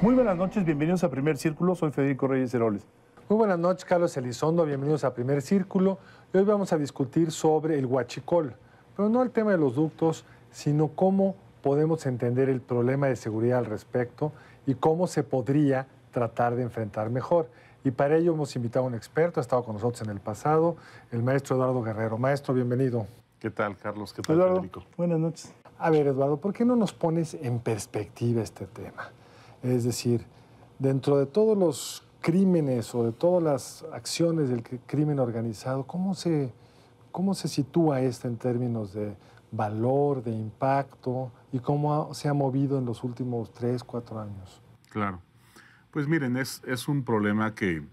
Muy buenas noches, bienvenidos a Primer Círculo, soy Federico Reyes Heroles. Muy buenas noches, Carlos Elizondo, bienvenidos a Primer Círculo. Hoy vamos a discutir sobre el huachicol, pero no el tema de los ductos, sino cómo podemos entender el problema de seguridad al respecto y cómo se podría tratar de enfrentar mejor. Y para ello hemos invitado a un experto, ha estado con nosotros en el pasado, el maestro Eduardo Guerrero. Maestro, bienvenido. ¿Qué tal, Carlos? ¿Qué tal, Eduardo, Federico? buenas noches. A ver, Eduardo, ¿por qué no nos pones en perspectiva este tema? Es decir, dentro de todos los crímenes o de todas las acciones del crimen organizado, ¿cómo se sitúa esto en términos de valor, de impacto y cómo se ha movido en los últimos 3, 4 años? Claro. Pues miren, es un problema que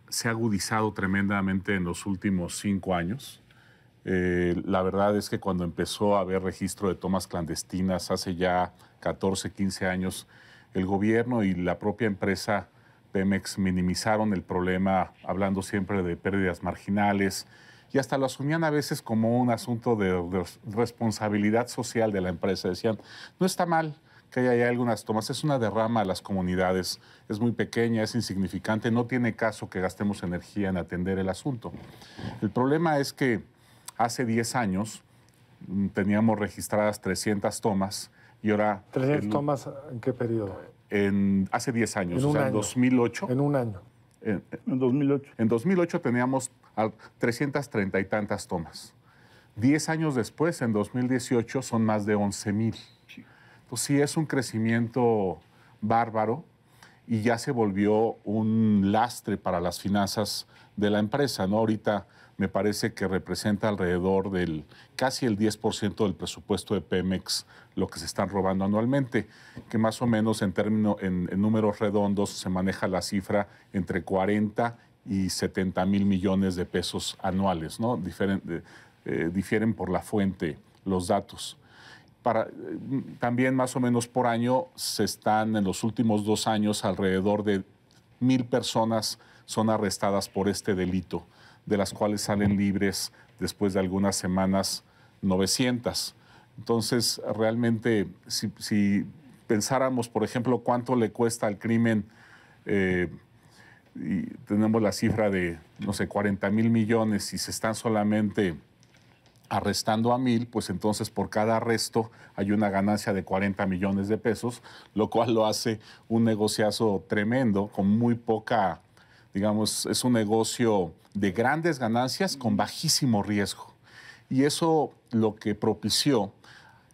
se ha agudizado tremendamente en los últimos 5 años. La verdad es que cuando empezó a haber registro de tomas clandestinas hace ya 14, 15 años, el gobierno y la propia empresa Pemex minimizaron el problema, hablando siempre de pérdidas marginales, y hasta lo asumían a veces como un asunto de responsabilidad social de la empresa. Decían, no está mal que haya algunas tomas, es una derrama a las comunidades, es muy pequeña, es insignificante, no tiene caso que gastemos energía en atender el asunto. El problema es que hace 10 años teníamos registradas 300 tomas y ahora... ¿300 tomas en qué periodo? Hace 10 años, en o sea, año. en 2008. En un año. En 2008. En 2008 teníamos 330 y tantas tomas. 10 años después, en 2018, son más de 11,000. Entonces sí es un crecimiento bárbaro y ya se volvió un lastre para las finanzas de la empresa, ¿no? Ahorita me parece que representa alrededor del casi el 10% del presupuesto de Pemex lo que se están robando anualmente, que más o menos en números redondos se maneja la cifra entre 40 y 70 mil millones de pesos anuales, ¿no? Difieren por la fuente los datos. También más o menos por año se están en los últimos 2 años alrededor de 1,000 personas son arrestadas por este delito, de las cuales salen libres después de algunas semanas 900. Entonces, realmente, si pensáramos, por ejemplo, cuánto le cuesta al crimen, y tenemos la cifra de, no sé, 40 mil millones y se están solamente arrestando a 1,000, pues entonces por cada arresto hay una ganancia de 40 millones de pesos, lo cual lo hace un negociazo tremendo, con muy poca, digamos, es un negocio de grandes ganancias con bajísimo riesgo. Y eso lo que propició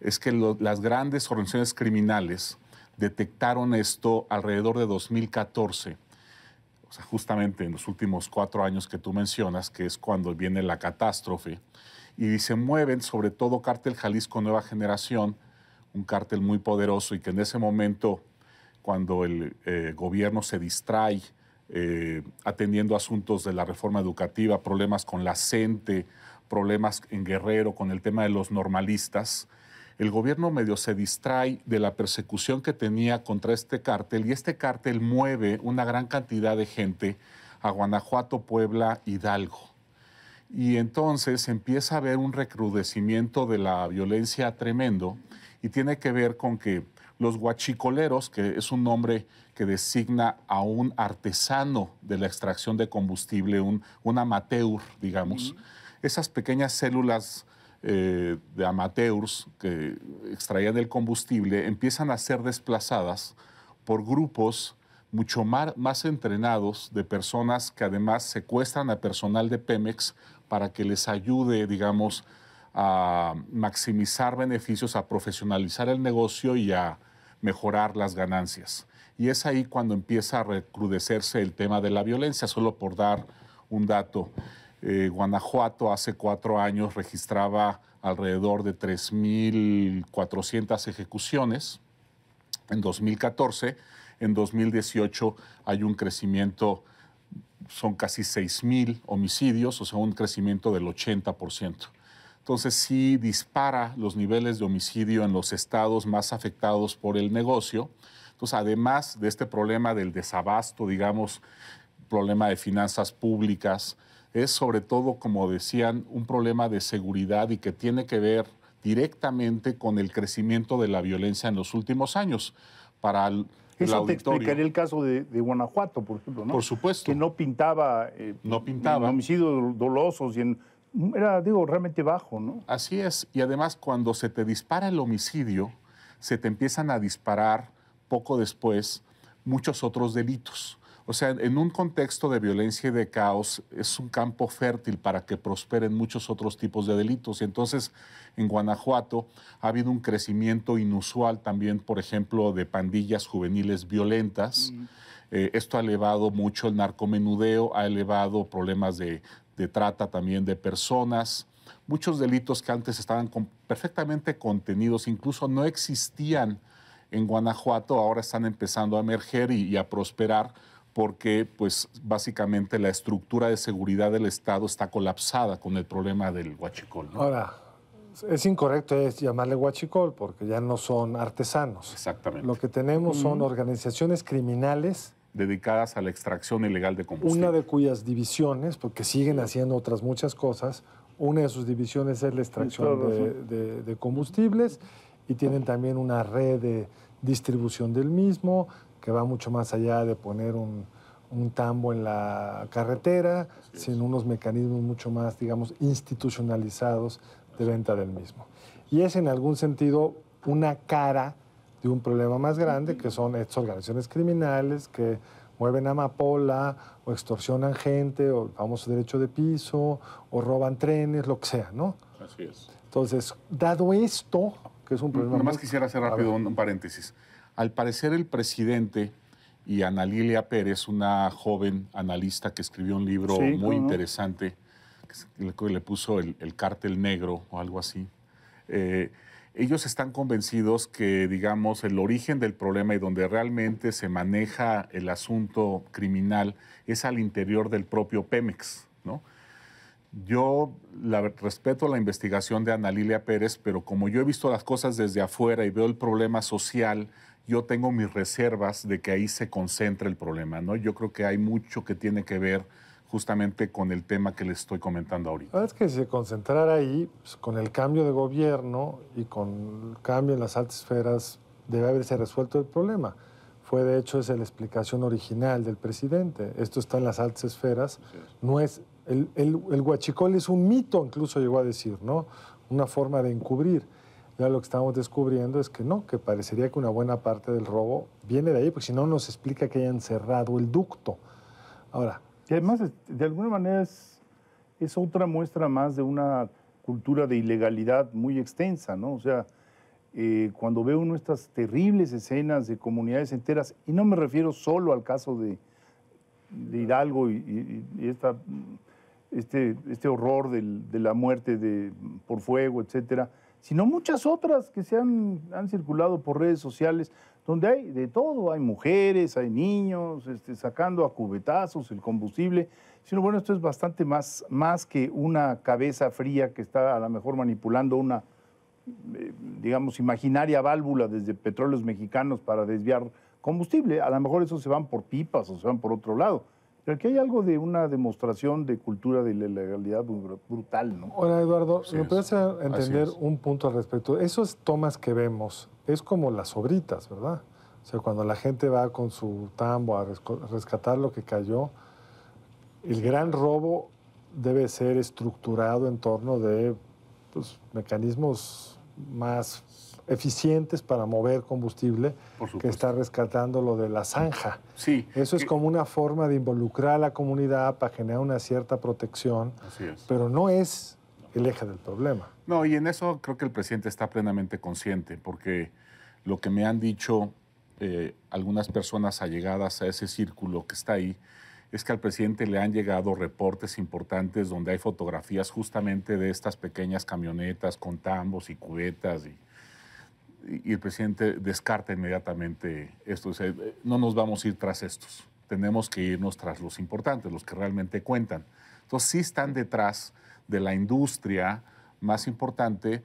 es que las grandes organizaciones criminales detectaron esto alrededor de 2014, o sea, justamente en los últimos 4 años que tú mencionas, que es cuando viene la catástrofe, y se mueven sobre todo Cártel Jalisco Nueva Generación, un cártel muy poderoso y que en ese momento, cuando el gobierno se distrae atendiendo asuntos de la reforma educativa, problemas con la CENTE, problemas en Guerrero con el tema de los normalistas, el gobierno medio se distrae de la persecución que tenía contra este cártel y este cártel mueve una gran cantidad de gente a Guanajuato, Puebla, Hidalgo. Y entonces empieza a haber un recrudecimiento de la violencia tremendo y tiene que ver con que los huachicoleros, que es un nombre que designa a un artesano de la extracción de combustible, un amateur, digamos, esas pequeñas células de amateurs que extraían el combustible empiezan a ser desplazadas por grupos mucho más entrenados de personas que además secuestran a personal de Pemex para que les ayude, digamos, a maximizar beneficios, a profesionalizar el negocio y a mejorar las ganancias. Y es ahí cuando empieza a recrudecerse el tema de la violencia. Solo por dar un dato, Guanajuato hace 4 años registraba alrededor de 3,400 ejecuciones. En 2014, en 2018 hay un crecimiento, son casi 6,000 homicidios, o sea, un crecimiento del 80%. entonces sí dispara los niveles de homicidio en los estados más afectados por el negocio. Entonces, además de este problema del desabasto, digamos, problema de finanzas públicas, es sobre todo, como decían, un problema de seguridad y que tiene que ver directamente con el crecimiento de la violencia en los últimos años. Para el Eso te auditorio, explicaría el caso de Guanajuato, por ejemplo, ¿no? por supuesto. Que no pintaba, No pintaba. en homicidios dolosos y era, digo, realmente bajo, ¿no? Así es. Y además, cuando se te dispara el homicidio, se te empiezan a disparar poco después muchos otros delitos. O sea, en un contexto de violencia y de caos es un campo fértil para que prosperen muchos otros tipos de delitos. Y entonces, en Guanajuato ha habido un crecimiento inusual también, por ejemplo, de pandillas juveniles violentas. Esto ha elevado mucho el narcomenudeo, ha elevado problemas de trata también de personas. Muchos delitos que antes estaban perfectamente contenidos, incluso no existían en Guanajuato, ahora están empezando a emerger y a prosperar porque, pues, básicamente la estructura de seguridad del Estado está colapsada con el problema del huachicol, ¿no? Ahora, es incorrecto llamarle huachicol porque ya no son artesanos. Exactamente. Lo que tenemos son organizaciones criminales, Dedicadas a la extracción ilegal de combustible. una de cuyas divisiones, porque siguen haciendo otras muchas cosas, una de sus divisiones es la extracción de combustibles y tienen también una red de distribución del mismo que va mucho más allá de poner un tambo en la carretera, sino unos mecanismos mucho más, digamos, institucionalizados de venta del mismo. Y es en algún sentido una cara de un problema más grande, que son estas organizaciones criminales que mueven amapola o extorsionan gente, o el famoso derecho de piso, o roban trenes, lo que sea, ¿no? Así es. Entonces, dado esto, que es un problema... Nomás quisiera hacer rápido un paréntesis. Al parecer el presidente y Ana Lilia Pérez, una joven analista que escribió un libro muy interesante, que le puso el cártel negro o algo así, ellos están convencidos que, digamos, el origen del problema y donde realmente se maneja el asunto criminal es al interior del propio Pemex, ¿no? Yo respeto la investigación de Ana Lilia Pérez, pero como yo he visto las cosas desde afuera y veo el problema social, yo tengo mis reservas de que ahí se concentra el problema, ¿no? Yo creo que hay mucho que tiene que ver justamente con el tema que les estoy comentando ahorita. La verdad es que si se concentrara ahí, pues, con el cambio de gobierno y con el cambio en las altas esferas, debe haberse resuelto el problema. Fue, de hecho, esa la explicación original del presidente. Esto está en las altas esferas. No es... El huachicol es un mito, incluso llegó a decir, ¿no? Una forma de encubrir. Ya lo que estamos descubriendo es que no, que parecería que una buena parte del robo viene de ahí, porque si no nos explica que hayan cerrado el ducto. Ahora... Y además, de alguna manera, es otra muestra más de una cultura de ilegalidad muy extensa, ¿no? O sea, cuando veo uno estas terribles escenas de comunidades enteras, y no me refiero solo al caso de Hidalgo y este horror de la muerte por fuego, etcétera, sino muchas otras que han circulado por redes sociales, donde hay de todo, hay mujeres, hay niños, sacando a cubetazos el combustible. Sino, bueno, esto es bastante más que una cabeza fría que está a lo mejor manipulando una, digamos, imaginaria válvula desde Petróleos Mexicanos para desviar combustible. A lo mejor esos se van por pipas o se van por otro lado. Pero aquí hay algo de una demostración de cultura de la ilegalidad brutal, ¿no? Ahora, Eduardo, Así ¿me es. puedes entender Así es. un punto al respecto? Esos tomas que vemos es como las sobritas, ¿verdad? O sea, cuando la gente va con su tambo a rescatar lo que cayó, el gran robo debe ser estructurado en torno de mecanismos más eficientes para mover combustible, Por supuesto. que está rescatando lo de la zanja. Sí. Eso es como una forma de involucrar a la comunidad para generar una cierta protección, Así es. pero no es el eje del problema. No, y en eso creo que el presidente está plenamente consciente, porque lo que me han dicho algunas personas allegadas a ese círculo que está ahí, es que al presidente le han llegado reportes importantes donde hay fotografías justamente de estas pequeñas camionetas con tambos y cubetas y el presidente descarta inmediatamente esto. O sea, no nos vamos a ir tras estos, tenemos que irnos tras los importantes, los que realmente cuentan. Entonces sí están detrás de la industria más importante,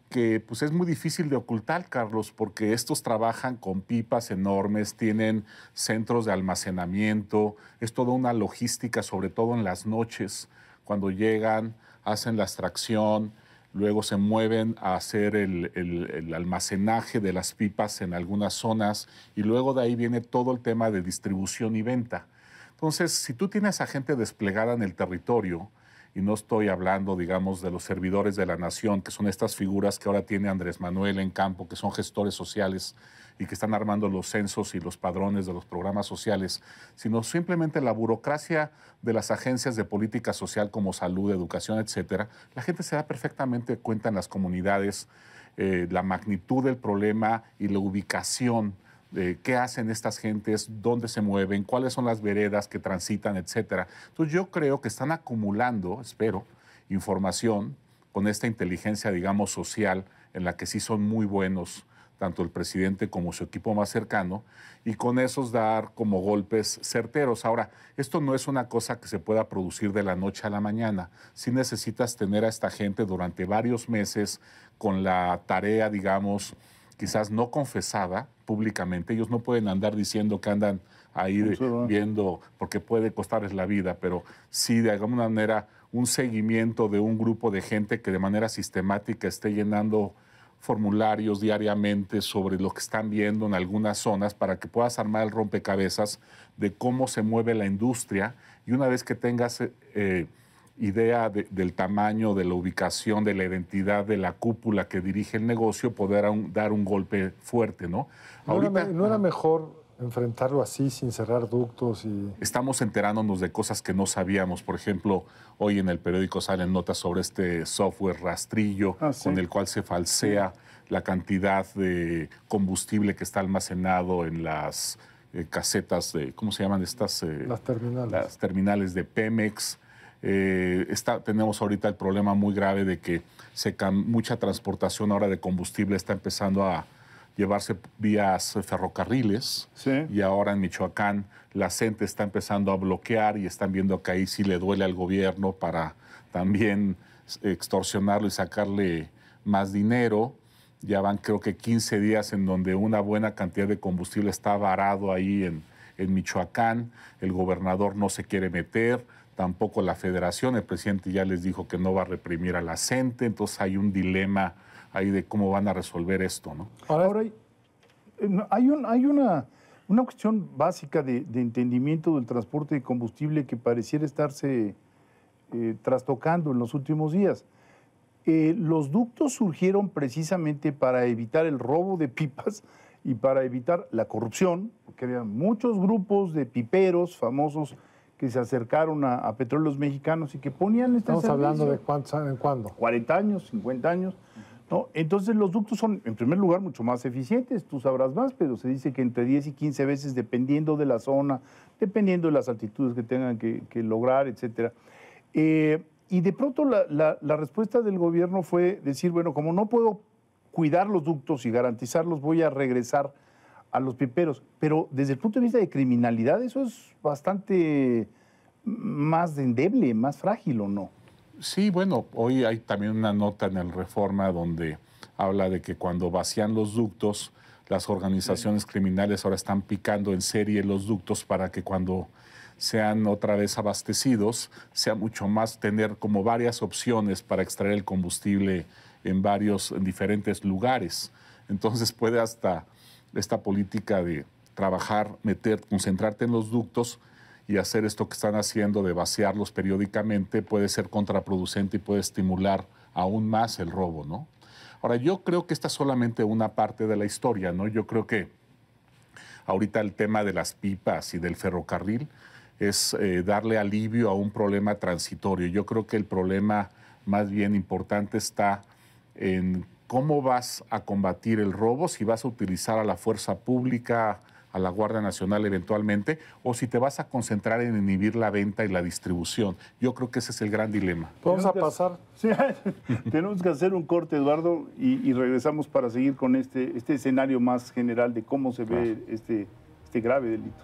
que pues es muy difícil de ocultar, Carlos, porque estos trabajan con pipas enormes, tienen centros de almacenamiento, es toda una logística, sobre todo en las noches, cuando llegan, hacen la extracción, luego se mueven a hacer el almacenaje de las pipas en algunas zonas y luego de ahí viene todo el tema de distribución y venta. Entonces, si tú tienes a gente desplegada en el territorio, y no estoy hablando, digamos, de los servidores de la nación, que son estas figuras que ahora tiene Andrés Manuel en campo, que son gestores sociales y que están armando los censos y los padrones de los programas sociales, sino simplemente la burocracia de las agencias de política social como salud, educación, etcétera. La gente se da perfectamente cuenta en las comunidades la magnitud del problema y la ubicación de qué hacen estas gentes, dónde se mueven, cuáles son las veredas que transitan, etcétera. Entonces yo creo que están acumulando, espero, información con esta inteligencia, digamos, social, en la que sí son muy buenos, tanto el presidente como su equipo más cercano, y con esos dar como golpes certeros. Ahora, esto no es una cosa que se pueda producir de la noche a la mañana. Sí necesitas tener a esta gente durante varios meses con la tarea, digamos, quizás no confesada públicamente. Ellos no pueden andar diciendo que andan ahí viendo, porque puede costarles la vida, pero sí de alguna manera un seguimiento de un grupo de gente que de manera sistemática esté llenando formularios diariamente sobre lo que están viendo en algunas zonas para que puedas armar el rompecabezas de cómo se mueve la industria y una vez que tengas idea del tamaño, de la ubicación, de la identidad de la cúpula que dirige el negocio, poder dar un golpe fuerte, ¿no? ¿No era mejor enfrentarlo así, sin cerrar ductos? Estamos enterándonos de cosas que no sabíamos. Por ejemplo, hoy en el periódico salen notas sobre este software rastrillo con el cual se falsea la cantidad de combustible que está almacenado en las casetas de, ¿cómo se llaman estas? Las terminales. Las terminales de Pemex. Tenemos ahorita el problema muy grave de que mucha transportación ahora de combustible está empezando a llevarse vías ferrocarriles y ahora en Michoacán la CENTE está empezando a bloquear y están viendo que ahí sí le duele al gobierno para también extorsionarlo y sacarle más dinero. Ya van creo que 15 días en donde una buena cantidad de combustible está varado ahí en Michoacán. El gobernador no se quiere meter, tampoco la federación. El presidente ya les dijo que no va a reprimir a la CENTE, entonces hay un dilema ahí de cómo van a resolver esto, ¿no? Ahora hay una cuestión básica de entendimiento del transporte de combustible que pareciera estarse trastocando en los últimos días. Los ductos surgieron precisamente para evitar el robo de pipas y para evitar la corrupción, porque había muchos grupos de piperos famosos que se acercaron a Petróleos Mexicanos y que ponían este Estamos servicio. hablando de cuándo. 40 años, 50 años. ¿No? Entonces los ductos son, en primer lugar, mucho más eficientes, tú sabrás más, pero se dice que entre 10 y 15 veces, dependiendo de la zona, dependiendo de las altitudes que tengan que lograr, etcétera. Y de pronto la respuesta del gobierno fue decir, bueno, como no puedo cuidar los ductos y garantizarlos, voy a regresar a los piperos. Pero desde el punto de vista de criminalidad, eso es bastante más endeble, más frágil, ¿o no? Sí, bueno, hoy hay también una nota en el Reforma donde habla de que cuando vacían los ductos, las organizaciones criminales ahora están picando en serie los ductos para que cuando sean otra vez abastecidos, sea mucho más tener como varias opciones para extraer el combustible en diferentes lugares. Entonces puede hasta esta política de trabajar, concentrarte en los ductos y hacer esto que están haciendo de vaciarlos periódicamente puede ser contraproducente y puede estimular aún más el robo, ¿no? Ahora, yo creo que esta es solamente una parte de la historia, ¿no? Yo creo que ahorita el tema de las pipas y del ferrocarril es darle alivio a un problema transitorio. Yo creo que el problema más bien importante está en cómo vas a combatir el robo, si vas a utilizar a la fuerza pública, a la Guardia Nacional eventualmente, o si te vas a concentrar en inhibir la venta y la distribución. Yo creo que ese es el gran dilema. Vamos a pasar. Sí, tenemos que hacer un corte, Eduardo, y regresamos para seguir con este escenario más general de cómo se ve este grave delito.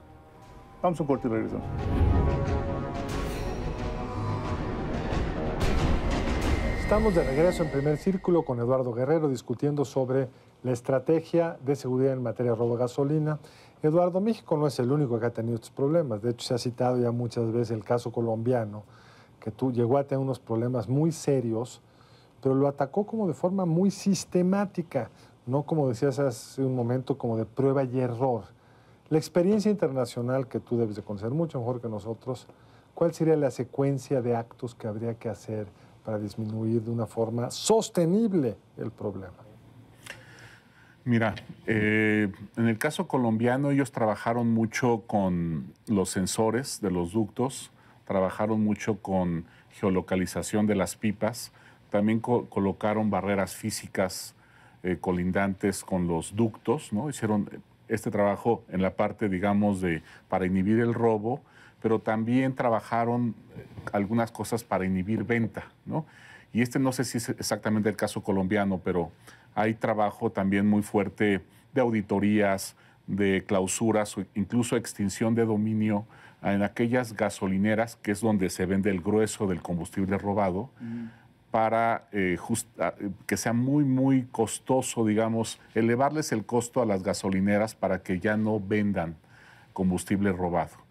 Vamos a un corte y regresamos. Estamos de regreso en Primer Círculo con Eduardo Guerrero discutiendo sobre la estrategia de seguridad en materia de robo de gasolina. Eduardo, México no es el único que ha tenido estos problemas. De hecho, se ha citado ya muchas veces el caso colombiano, que llegó a tener unos problemas muy serios, pero lo atacó como de forma muy sistemática, no como decías hace un momento, como de prueba y error. La experiencia internacional que tú debes de conocer mucho mejor que nosotros, ¿cuál sería la secuencia de actos que habría que hacer para disminuir de una forma sostenible el problema? Mira, en el caso colombiano ellos trabajaron mucho con los sensores de los ductos, trabajaron mucho con geolocalización de las pipas, también colocaron barreras físicas colindantes con los ductos, ¿no? Hicieron este trabajo en la parte, digamos, para inhibir el robo, pero también trabajaron algunas cosas para inhibir venta, ¿no? Y no sé si es exactamente el caso colombiano, pero hay trabajo también muy fuerte de auditorías, de clausuras o incluso extinción de dominio en aquellas gasolineras, que es donde se vende el grueso del combustible robado, para que sea muy, muy costoso, digamos, elevarles el costo a las gasolineras para que ya no vendan combustible robado.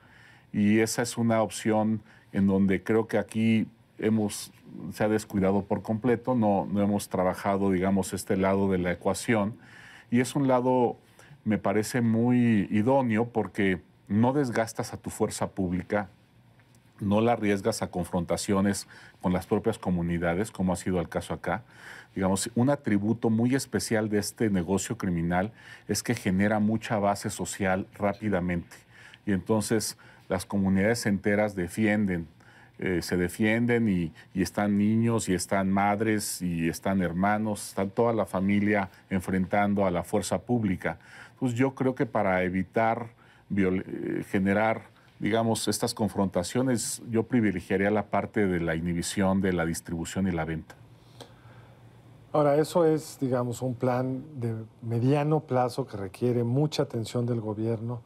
Y esa es una opción en donde creo que aquí se ha descuidado por completo, no hemos trabajado, digamos, este lado de la ecuación. Y es un lado, me parece, muy idóneo porque no desgastas a tu fuerza pública, no la arriesgas a confrontaciones con las propias comunidades, como ha sido el caso acá. Digamos, un atributo muy especial de este negocio criminal es que genera mucha base social rápidamente. Y entonces las comunidades enteras se defienden y están niños y están madres y están hermanos, está toda la familia enfrentando a la fuerza pública. Entonces yo creo que para evitar generar, digamos, estas confrontaciones, yo privilegiaría la parte de la inhibición de la distribución y la venta. Ahora, eso es, digamos, un plan de mediano plazo que requiere mucha atención del gobierno.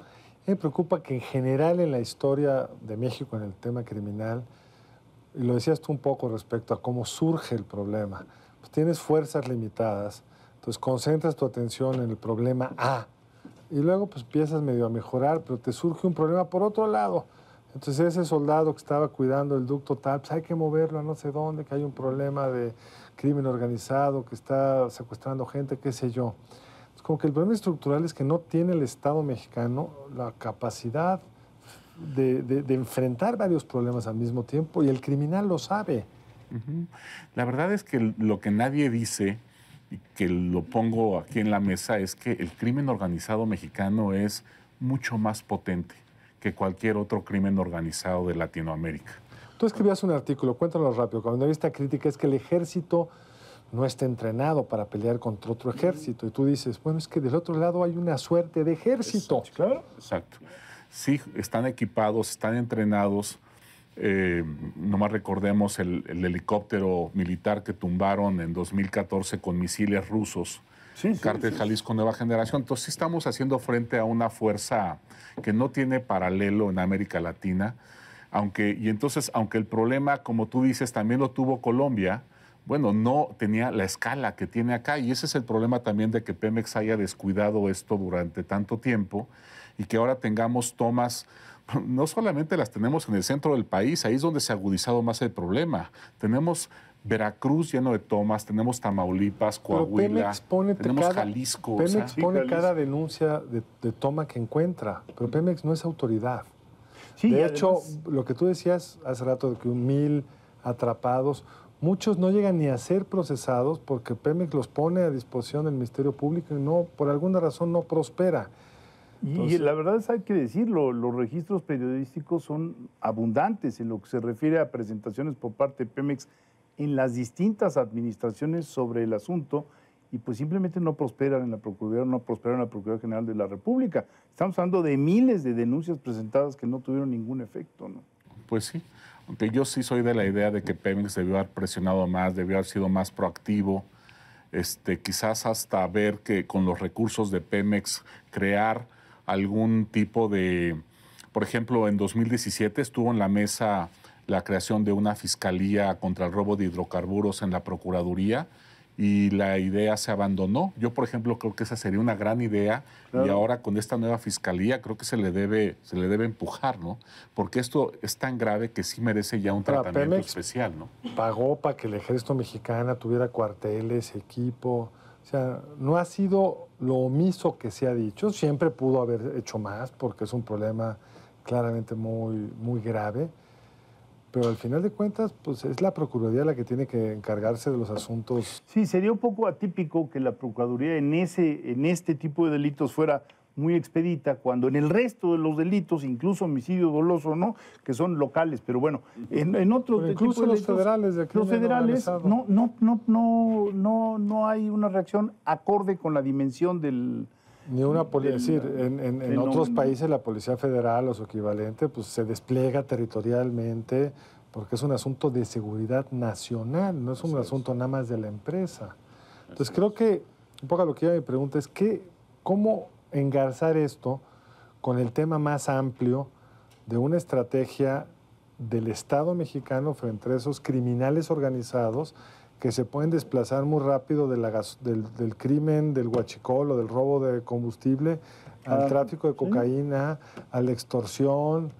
Me preocupa que en general en la historia de México en el tema criminal, y lo decías tú un poco respecto a cómo surge el problema, pues tienes fuerzas limitadas, entonces concentras tu atención en el problema A, y luego pues empiezas medio a mejorar, pero te surge un problema por otro lado. Entonces ese soldado que estaba cuidando el ducto tal, pues hay que moverlo a no sé dónde, que hay un problema de crimen organizado, que está secuestrando gente, qué sé yo. Es como que el problema estructural es que no tiene el Estado mexicano la capacidad de enfrentar varios problemas al mismo tiempo, y el criminal lo sabe. La verdad es que lo que nadie dice, y que lo pongo aquí en la mesa, es que el crimen organizado mexicano es mucho más potente que cualquier otro crimen organizado de Latinoamérica. Tú escribías un artículo, cuéntanos rápido, cuando hay esta crítica es que el ejército no está entrenado para pelear contra otro ejército. Y tú dices, bueno, es que del otro lado hay una suerte de ejército. Claro. Exacto. Sí, están equipados, están entrenados. Nomás recordemos el helicóptero militar que tumbaron en 2014 con misiles rusos. Cártel Jalisco Nueva Generación. Entonces sí estamos haciendo frente a una fuerza que no tiene paralelo en América Latina. Aunque el problema, como tú dices, también lo tuvo Colombia, bueno, no tenía la escala que tiene acá. Y ese es el problema también de que Pemex haya descuidado esto durante tanto tiempo y que ahora tengamos tomas. No solamente las tenemos en el centro del país, ahí es donde se ha agudizado más el problema. Tenemos Veracruz lleno de tomas, tenemos Tamaulipas, Coahuila, tenemos Jalisco. Pemex pone cada denuncia de toma que encuentra, pero Pemex no es autoridad. Sí, de hecho, lo que tú decías hace rato de que 1,000 atrapados, muchos no llegan ni a ser procesados porque Pemex los pone a disposición del Ministerio Público y no, por alguna razón no prospera. Entonces, y la verdad es, hay que decirlo, los registros periodísticos son abundantes en lo que se refiere a presentaciones por parte de Pemex en las distintas administraciones sobre el asunto, y pues simplemente no prosperan en la Procuraduría, no prosperan en la Procuraduría General de la República. Estamos hablando de miles de denuncias presentadas que no tuvieron ningún efecto, ¿no? Pues sí, aunque yo sí soy de la idea de que Pemex debió haber presionado más, debió haber sido más proactivo, quizás hasta ver que con los recursos de Pemex crear algún tipo de... Por ejemplo, en 2017 estuvo en la mesa la creación de una fiscalía contra el robo de hidrocarburos en la Procuraduría, y la idea se abandonó. Yo, por ejemplo, creo que esa sería una gran idea, claro. Y ahora con esta nueva fiscalía creo que se le debe empujar, ¿no? Porque esto es tan grave que sí merece ya un tratamiento especial, ¿no? Pagó para que el ejército mexicano tuviera cuarteles, equipo. O sea, no ha sido lo omiso que se ha dicho. Siempre pudo haber hecho más porque es un problema claramente muy grave. Pero al final de cuentas, pues es la Procuraduría la que tiene que encargarse de los asuntos. Sí, sería un poco atípico que la Procuraduría en este tipo de delitos fuera muy expedita, cuando en el resto de los delitos, incluso homicidio doloso, ¿no?, que son locales, pero bueno, en otros incluso los delitos, federales de los federales no hay una reacción acorde con la dimensión del... Ni una policía, es decir, en otros países la Policía Federal o su equivalente pues se despliega territorialmente porque es un asunto de seguridad nacional, no es un asunto nada más de la empresa. Entonces creo que un poco lo que yo me pregunto es cómo engarzar esto con el tema más amplio de una estrategia del Estado mexicano frente a esos criminales organizados que se pueden desplazar muy rápido del crimen, del huachicol o del robo de combustible, al tráfico de cocaína, a la extorsión.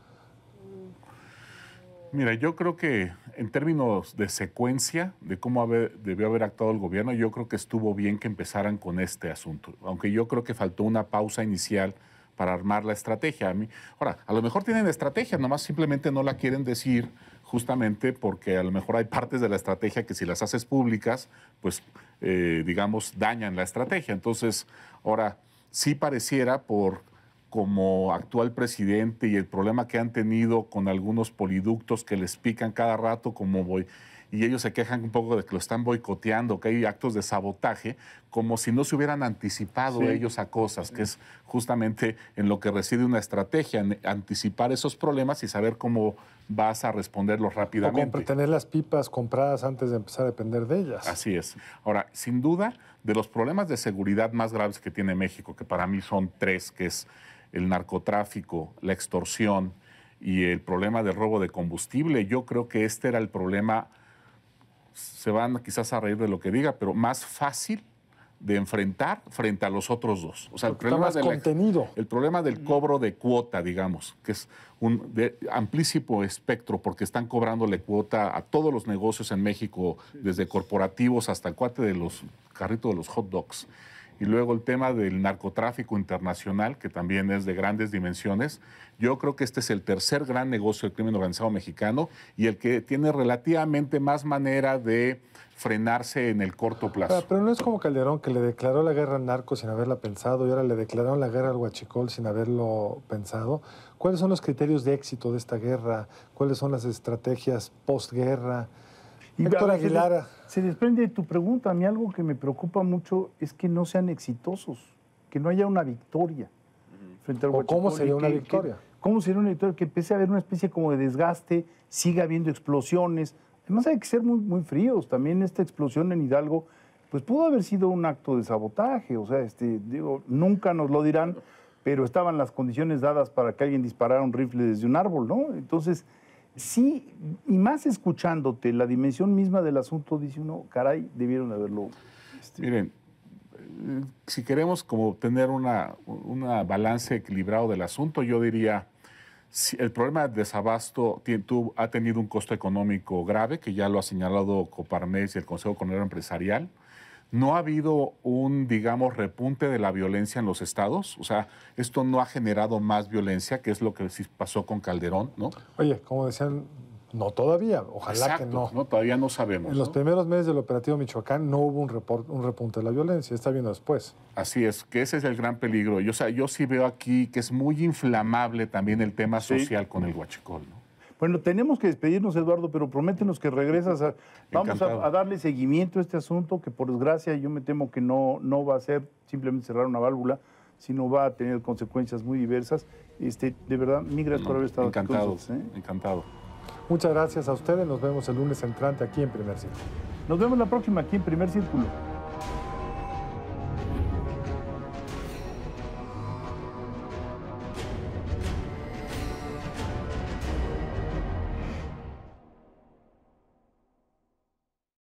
Mira, yo creo que en términos de secuencia, de cómo debió haber actuado el gobierno, yo creo que estuvo bien que empezaran con este asunto, aunque yo creo que faltó una pausa inicial para armar la estrategia. Ahora, a lo mejor tienen estrategia, nomás simplemente no la quieren decir, justamente porque a lo mejor hay partes de la estrategia que si las haces públicas, pues, digamos, dañan la estrategia. Entonces, ahora, sí pareciera por cómo actúa el presidente y el problema que han tenido con algunos poliductos que les pican cada rato, y ellos se quejan un poco de que lo están boicoteando, que hay actos de sabotaje, como si no se hubieran anticipado ellos a cosas, que es justamente en lo que reside una estrategia, en anticipar esos problemas y saber cómo vas a responderlos rápidamente. O tener las pipas compradas antes de empezar a depender de ellas. Así es. Ahora, sin duda, de los problemas de seguridad más graves que tiene México, que para mí son 3, que es el narcotráfico, la extorsión y el problema del robo de combustible, yo creo que este era el problema, se van quizás a reír de lo que diga, pero más fácil de enfrentar frente a los otros 2. O sea, el problema del cobro de cuota, digamos, que es de amplísimo espectro, porque están cobrándole cuota a todos los negocios en México, desde corporativos hasta el cuate de los carritos de los hot dogs. Y luego el tema del narcotráfico internacional, que también es de grandes dimensiones. Yo creo que este es el tercer gran negocio del crimen organizado mexicano y el que tiene relativamente más manera de frenarse en el corto plazo. Pero no es como Calderón, que le declaró la guerra al narco sin haberla pensado y ahora le declararon la guerra al huachicol sin haberlo pensado. ¿Cuáles son los criterios de éxito de esta guerra? ¿Cuáles son las estrategias postguerra? Héctor Aguilar. Se desprende de tu pregunta. A mí algo que me preocupa mucho es que no sean exitosos, que no haya una victoria frente al huachicol. ¿Cómo sería una victoria? ¿Cómo sería una victoria? Que empiece a haber una especie como de desgaste, siga habiendo explosiones. Además hay que ser muy fríos. También esta explosión en Hidalgo, pues pudo haber sido un acto de sabotaje. O sea, nunca nos lo dirán, pero estaban las condiciones dadas para que alguien disparara un rifle desde un árbol, ¿no? Entonces, sí, y más escuchándote, la dimensión misma del asunto, dice uno, caray, debieron haberlo... Miren, si queremos como tener una balance equilibrado del asunto, yo diría, si el problema del desabasto ha tenido un costo económico grave, que ya lo ha señalado Coparmex y el Consejo Coordinador Empresarial. No ha habido un, digamos, repunte de la violencia en los estados. O sea, esto no ha generado más violencia, que es lo que sí pasó con Calderón, ¿no? Oye, como decían, no todavía, ojalá. Exacto, que no. No, todavía no sabemos. En los primeros meses del operativo Michoacán no hubo un repunte de la violencia, está viendo después. Así es, que ese es el gran peligro. O sea, yo sí veo aquí que es muy inflamable también el tema social con el huachicol, ¿no? Bueno, tenemos que despedirnos, Eduardo, pero prométenos que regresas. Vamos a darle seguimiento a este asunto, que por desgracia yo me temo que no va a ser simplemente cerrar una válvula, sino va a tener consecuencias muy diversas. De verdad, mil gracias por haber estado aquí con nosotros. Encantado. Muchas gracias a ustedes. Nos vemos el lunes entrante aquí en Primer Círculo. Nos vemos la próxima aquí en Primer Círculo.